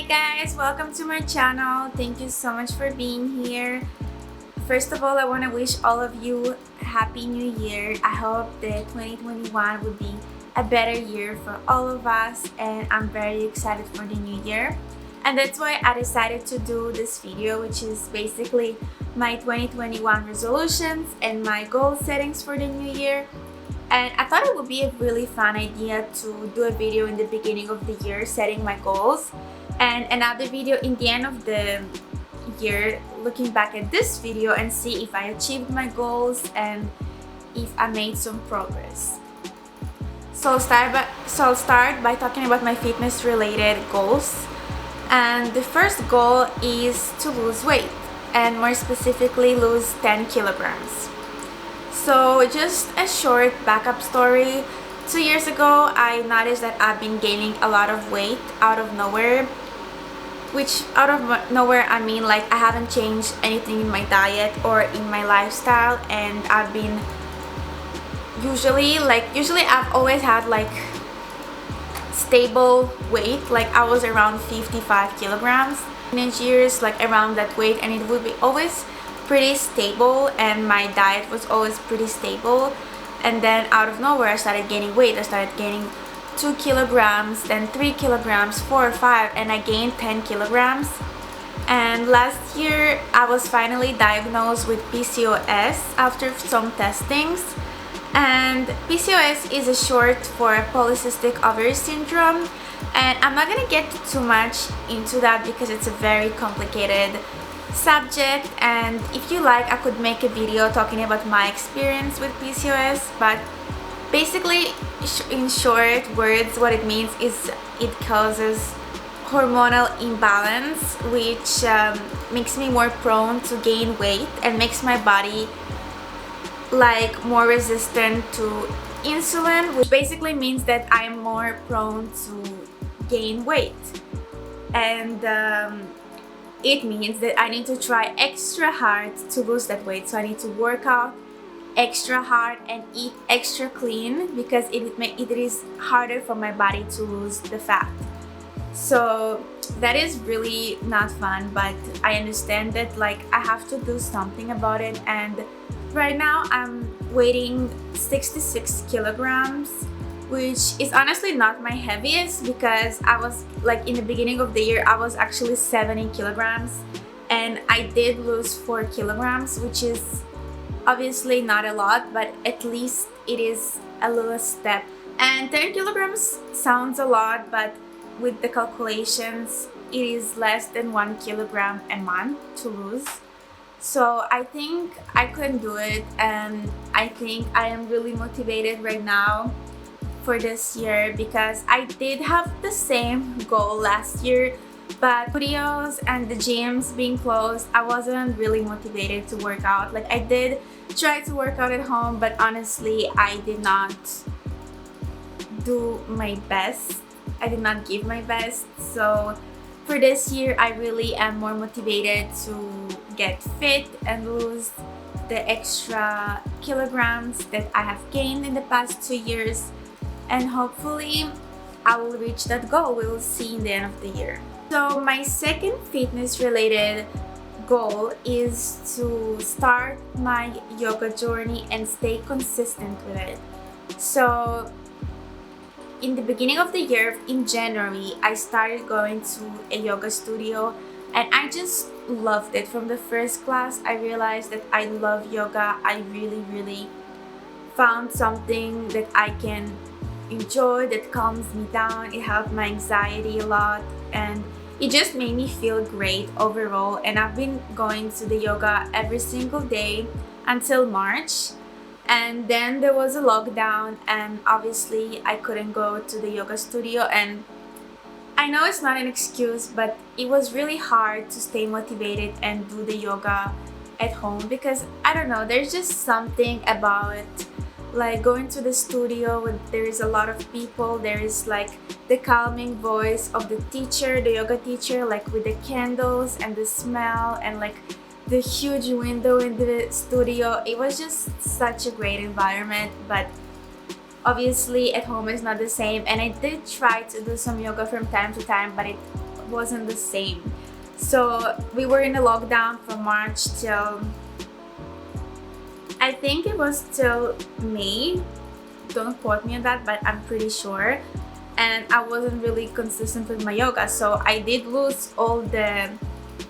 Hi guys, welcome to my channel. Thank you so much for being here. First of all, I want to wish all of you a happy new year. I hope that 2021 would be a better year for all of us, and I'm very excited for the new year. And that's why I decided to do this video, which is basically my 2021 resolutions and my goal settings for the new year. And I thought it would be a really fun idea to do a video in the beginning of the year setting my goals, and another video in the end of the year looking back at this video and see if I achieved my goals and if I made some progress. So I'll start by talking about my fitness related goals. And the first goal is to lose weight, and more specifically lose 10 kilograms. So just a short backup story. 2 years ago, I noticed that I've been gaining a lot of weight out of nowhere. Which out of nowhere, I mean like I haven't changed anything in my diet or in my lifestyle, and I've been usually I've always had like stable weight. Like I was around 55 kilograms teenage years, like around that weight, and it would be always pretty stable, and my diet was always pretty stable. And then out of nowhere I started gaining weight. I started gaining 2 kilograms, then 3 kilograms, 4 or 5, and I gained 10 kilograms. And last year I was finally diagnosed with PCOS after some testings. And PCOS is a short for polycystic ovary syndrome, and I'm not gonna get too much into that because it's a very complicated subject, and if you like I could make a video talking about my experience with PCOS. But basically, in short words, what it means is it causes hormonal imbalance, which makes me more prone to gain weight and makes my body like more resistant to insulin, which basically means that I'm more prone to gain weight. And it means that I need to try extra hard to lose that weight. So I need to work out extra hard and eat extra clean because it is harder for my body to lose the fat. So that is really not fun, but I understand that like I have to do something about it. And right now I'm weighing 66 kilograms, which is honestly not my heaviest because I was like in the beginning of the year I was actually 70 kilograms, and I did lose 4 kilograms, which is obviously not a lot, but at least it is a little step. And 10 kilograms sounds a lot, but with the calculations it is less than 1 kilogram a month to lose. So I think I can do it, and I think I am really motivated right now for this year because I did have the same goal last year, but studios and the gyms being closed, I wasn't really motivated to work out. Like I did try to work out at home, but honestly I did not do my best. I did not give my best. So for this year I really am more motivated to get fit and lose the extra kilograms that I have gained in the past 2 years, and hopefully I will reach that goal. We will see in the end of the year. So my second fitness related goal is to start my yoga journey and stay consistent with it. So in the beginning of the year, in January, I started going to a yoga studio, and I just loved it. From the first class I realized that I love yoga. I really found something that I can enjoy, that calms me down. It helped my anxiety a lot, and it just made me feel great overall. And I've been going to the yoga every single day until March, and then there was a lockdown, and obviously I couldn't go to the yoga studio. And I know it's not an excuse, but it was really hard to stay motivated and do the yoga at home because I don't know, there's just something about like going to the studio when there is a lot of people. There is like the calming voice of the teacher, the yoga teacher, like with the candles and the smell and like the huge window in the studio. It was just such a great environment, but obviously at home is not the same. And I did try to do some yoga from time to time, but it wasn't the same. So we were in a lockdown from March till, I think it was till May. Don't quote me on that, but I'm pretty sure. And I wasn't really consistent with my yoga, so I did lose all the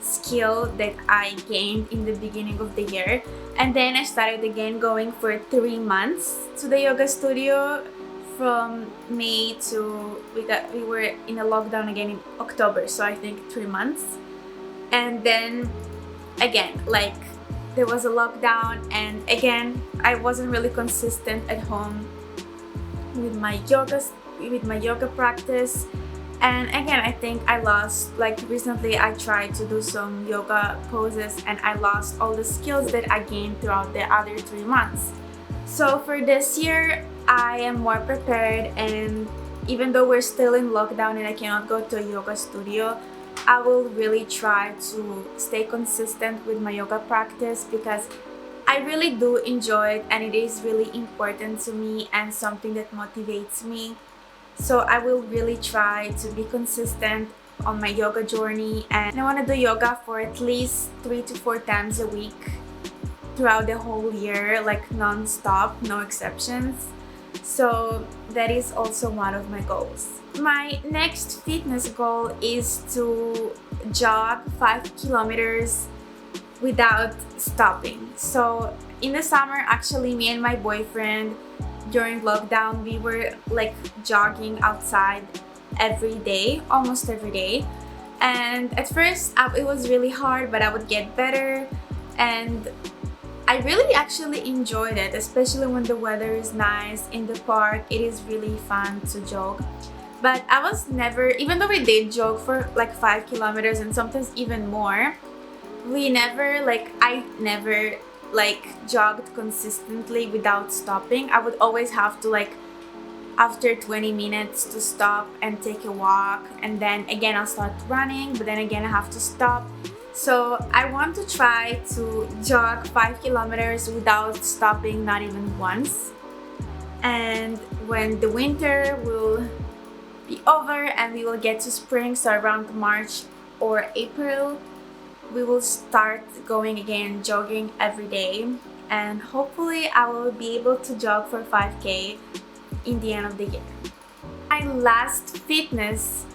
skill that I gained in the beginning of the year. And then I started again going for 3 months to the yoga studio from May to we were in a lockdown again in October, so I think 3 months. And then again, like, there was a lockdown, and again I wasn't really consistent at home with my yoga practice. And again, I think I lost, like, recently I tried to do some yoga poses and I lost all the skills that I gained throughout the other 3 months. So for this year, I am more prepared, and even though we're still in lockdown and I cannot go to a yoga studio, I will really try to stay consistent with my yoga practice, because I really do enjoy it and it is really important to me and something that motivates me. So I will really try to be consistent on my yoga journey, and I want to do yoga for at least 3 to 4 times a week throughout the whole year, like non-stop, no exceptions. So that is also one of my goals. My next fitness goal is to jog 5 kilometers without stopping. So in the summer, actually, me and my boyfriend, during lockdown, we were like jogging outside every day, almost every day. And at first it was really hard, but I would get better, and I really actually enjoyed it, especially when the weather is nice in the park. It is really fun to jog. But I was never, even though we did jog for like 5 kilometers and sometimes even more, I never jogged consistently without stopping. I would always have to, like, after 20 minutes to stop and take a walk, and then again I'll start running, but then again I have to stop. So I want to try to jog 5 kilometers without stopping, not even once. And when the winter will be over and we will get to spring, so around March or April, we will start going again, jogging every day, and hopefully I will be able to jog for 5K in the end of the year. My last fitness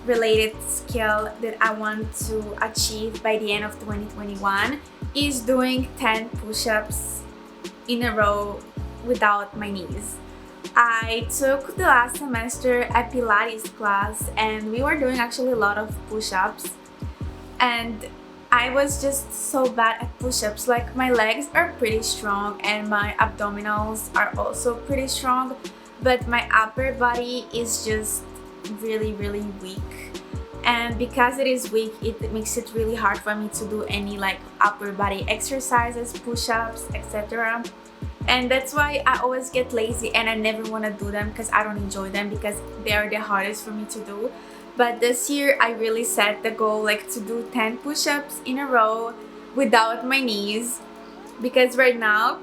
related skill that I want to achieve by the end of 2021 is doing 10 push-ups in a row without my knees. I took the last semester a Pilates class, and we were doing actually a lot of push-ups, and I was just so bad at push-ups. Like, my legs are pretty strong and my abdominals are also pretty strong, but my upper body is just really weak. And because it is weak, it makes it really hard for me to do any like upper body exercises, push-ups, etc. And that's why I always get lazy and I never want to do them, because I don't enjoy them, because they are the hardest for me to do. But this year I really set the goal, like, to do 10 push-ups in a row without my knees, because right now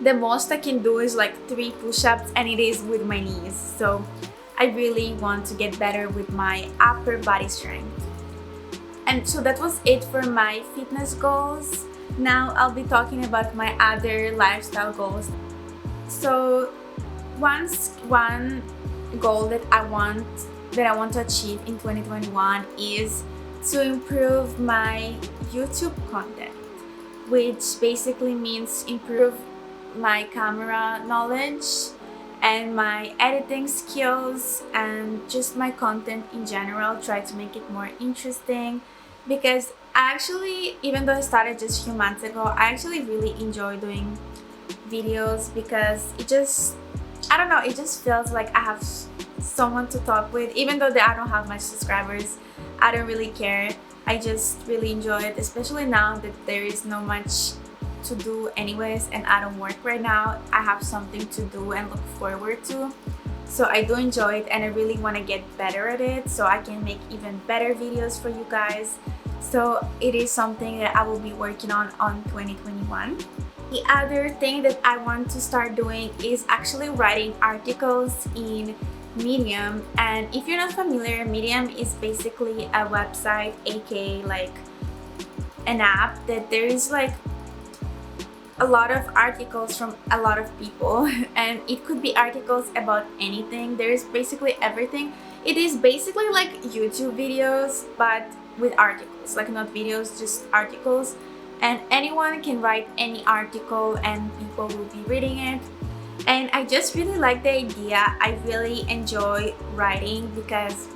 the most I can do is like 3 push-ups, and it is with my knees. So I really want to get better with my upper body strength. And so that was it for my fitness goals. Now I'll be talking about my other lifestyle goals. So one goal that I want to achieve in 2021 is to improve my YouTube content, which basically means improve my camera knowledge and my editing skills and just my content in general. Try to make it more interesting, because I actually, even though I started just a few months ago, I actually really enjoy doing videos, because it just, I don't know, it just feels like I have someone to talk with. Even though I don't have much subscribers, I don't really care. I just really enjoy it, especially now that there is no much to do anyways and I don't work right now. I have something to do and look forward to. So I do enjoy it, and I really want to get better at it so I can make even better videos for you guys. So it is something that I will be working on 2021. The other thing that I want to start doing is actually writing articles in Medium. And if you're not familiar, Medium is basically a website, aka like an app that there is like a lot of articles from a lot of people and it could be articles about anything. There's basically everything. It is basically like YouTube videos but with articles, like not videos, just articles, and anyone can write any article and people will be reading it. And I just really like the idea. I really enjoy writing because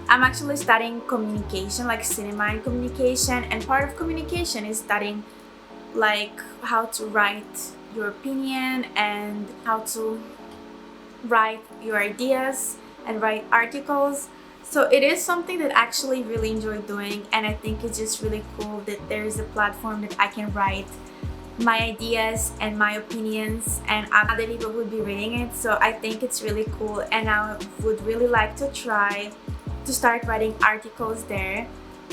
I'm actually studying communication, like cinema and communication, and part of communication is studying like how to write your opinion and how to write your ideas and write articles. So it is something that I actually really enjoy doing, and I think it's just really cool that there is a platform that I can write my ideas and my opinions and other people would be reading it. So I think it's really cool, and I would really like to try to start writing articles there.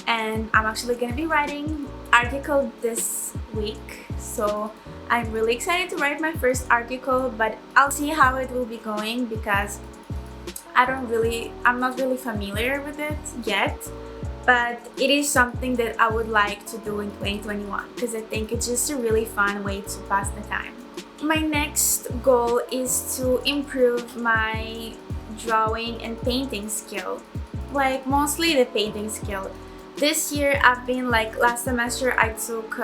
And I'm actually gonna be writing article this week, so I'm really excited to write my first article, but I'll see how it will be going because I'm not really familiar with it yet, but it is something that I would like to do in 2021 because I think it's just a really fun way to pass the time. My next goal is to improve my drawing and painting skill, like mostly the painting skill. This year I've been like, last semester I took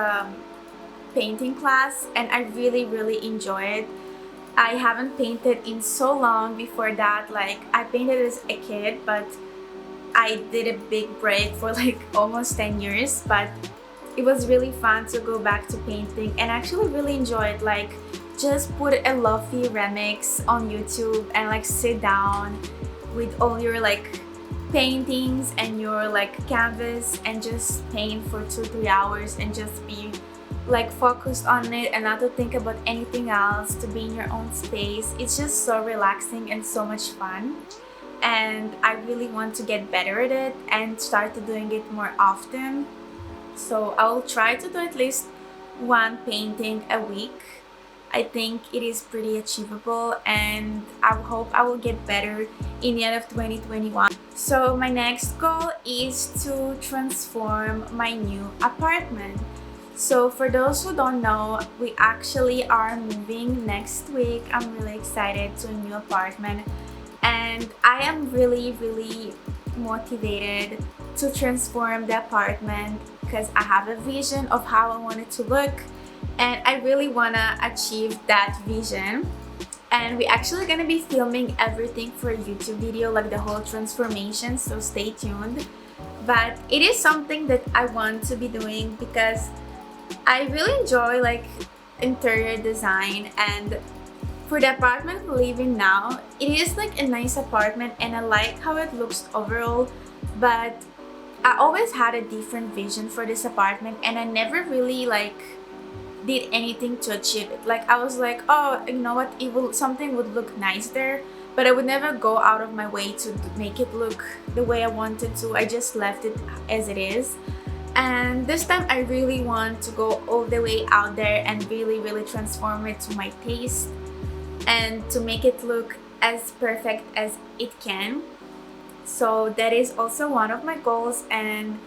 painting class and I really enjoy it. I haven't painted in so long. Before that, like I painted as a kid, but I did a big break for like almost 10 years, but it was really fun to go back to painting and actually really enjoy it. Like just put a lofi remix on YouTube and like sit down with all your like paintings and your like canvas and just paint for 2-3 hours and just be like focused on it and not to think about anything else, to be in your own space. It's just so relaxing and so much fun, and I really want to get better at it and start to doing it more often. So I will try to do at least one painting a week. I think it is pretty achievable, and I hope I will get better in the end of 2021. So my next goal is to transform my new apartment. So for those who don't know, we actually are moving next week. I'm really excited to a new apartment, and I am really motivated to transform the apartment because I have a vision of how I want it to look, and I really want to achieve that vision. And we're actually going to be filming everything for a YouTube video, like the whole transformation, so stay tuned. But it is something that I want to be doing because I really enjoy like interior design, and for the apartment we live in now, it is like a nice apartment and I like how it looks overall, but I always had a different vision for this apartment and I never really like did anything to achieve it. Like I was like, oh, you know what, something would look nice there, but I would never go out of my way to make it look the way I wanted to. I just left it as it is. And this time I really want to go all the way out there and really transform it to my taste and to make it look as perfect as it can. So that is also one of my goals, and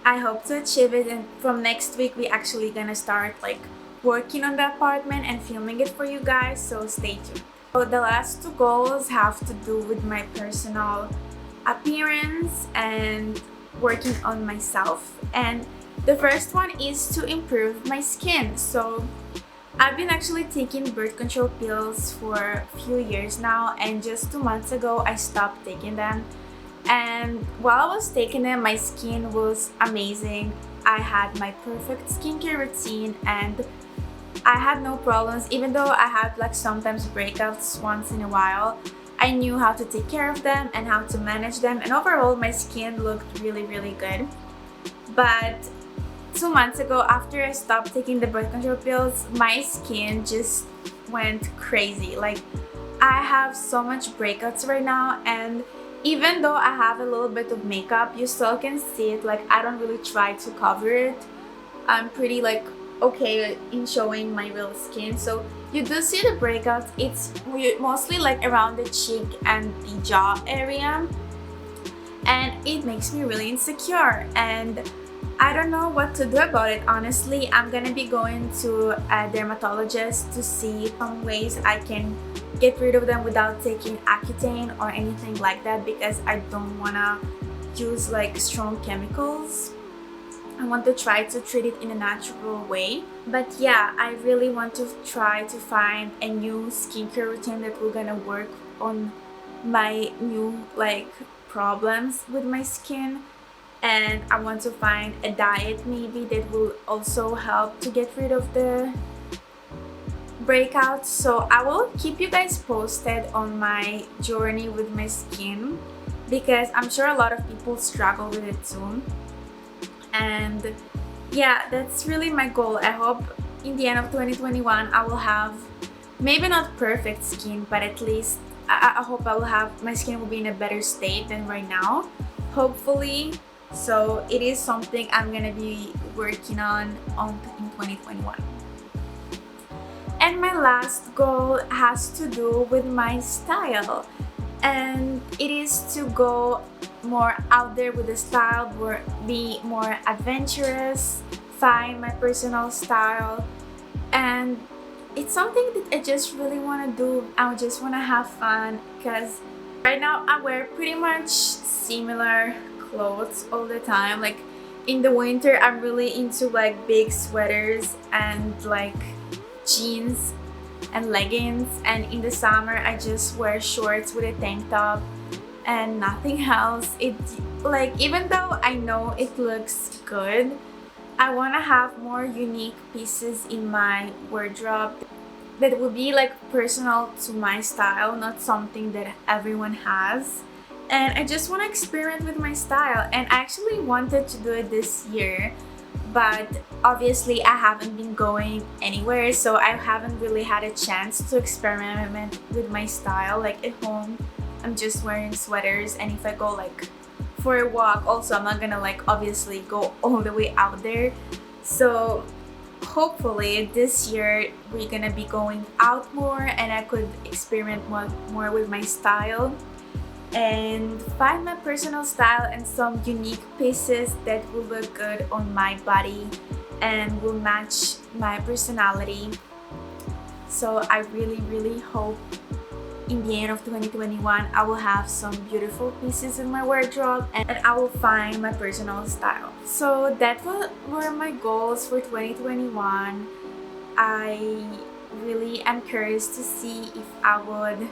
I hope to achieve it. And from next week we actually gonna start like working on the apartment and filming it for you guys, so stay tuned. So the last two goals have to do with my personal appearance and working on myself, and the first one is to improve my skin. So I've been actually taking birth control pills for a few years now, and just 2 months ago I stopped taking them, and while I was taking them my skin was amazing. I had my perfect skincare routine and I had no problems. Even though I had like sometimes breakouts once in a while, I knew how to take care of them and how to manage them, and overall my skin looked really good. But 2 months ago, after I stopped taking the birth control pills, my skin just went crazy. Like I have so much breakouts right now, and even though I have a little bit of makeup, you still can see it. Like I don't really try to cover it. I'm pretty like okay in showing my real skin. So you do see the breakouts. It's mostly like around the cheek and the jaw area, and it makes me really insecure, and I don't know what to do about it. Honestly, I'm gonna be going to a dermatologist to see some ways I can get rid of them without taking Accutane or anything like that, because I don't wanna use like strong chemicals. I want to try to treat it in a natural way. But yeah, I really want to try to find a new skincare routine that will gonna work on my new like problems with my skin. And I want to find a diet maybe that will also help to get rid of the breakouts. So I will keep you guys posted on my journey with my skin, because I'm sure a lot of people struggle with it too. And yeah, that's really my goal. I hope in the end of 2021 I will have maybe not perfect skin, but at least I hope I will have, my skin will be in a better state than right now, hopefully. So it is something I'm gonna be working on in 2021. And my last goal has to do with my style, and it is to go more out there with the style, be more adventurous, find my personal style. And it's something that I just really want to do. I just want to have fun, because right now I wear pretty much similar clothes all the time. Like in the winter I'm really into like big sweaters and like jeans and leggings, and in the summer I just wear shorts with a tank top and nothing else. It's like, even though I know it looks good, I want to have more unique pieces in my wardrobe that will be like personal to my style, not something that everyone has. And I just want to experiment with my style, and I actually wanted to do it this year, but obviously I haven't been going anywhere, so I haven't really had a chance to experiment with my style. Like at home I'm just wearing sweaters, and if I go like for a walk also, I'm not gonna like obviously go all the way out there. So hopefully this year we're gonna be going out more, and I could experiment more with my style and find my personal style and some unique pieces that will look good on my body and will match my personality. So I really hope in the end of 2021 I will have some beautiful pieces in my wardrobe, and I will find my personal style. So that were my goals for 2021. I really am curious to see if I would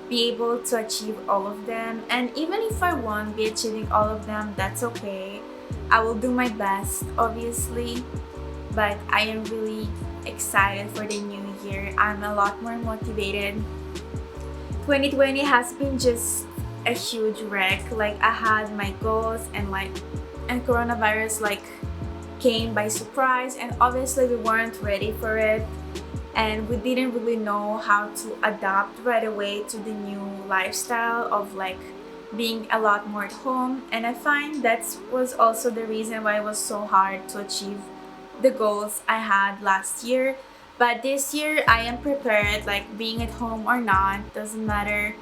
be able to achieve all of them, and even if I won't be achieving all of them, that's okay. I will do my best obviously, but I am really excited for the new year. I'm a lot more motivated. 2020 has been just a huge wreck. Like I had my goals, and coronavirus like came by surprise, and obviously we weren't ready for it, and we didn't really know how to adapt right away to the new lifestyle of like being a lot more at home. And I find that was also the reason why it was so hard to achieve the goals I had last year. But this year I am prepared, like being at home or not, doesn't matter.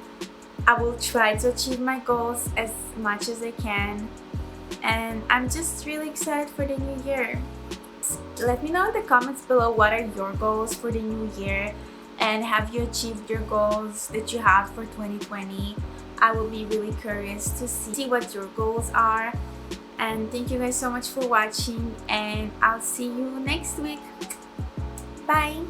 I will try to achieve my goals as much as I can, and I'm just really excited for the new year. Let me know in the comments below, what are your goals for the new year, and have you achieved your goals that you have for 2020? I will be really curious to see what your goals are. And thank you guys so much for watching, and I'll see you next week. Bye!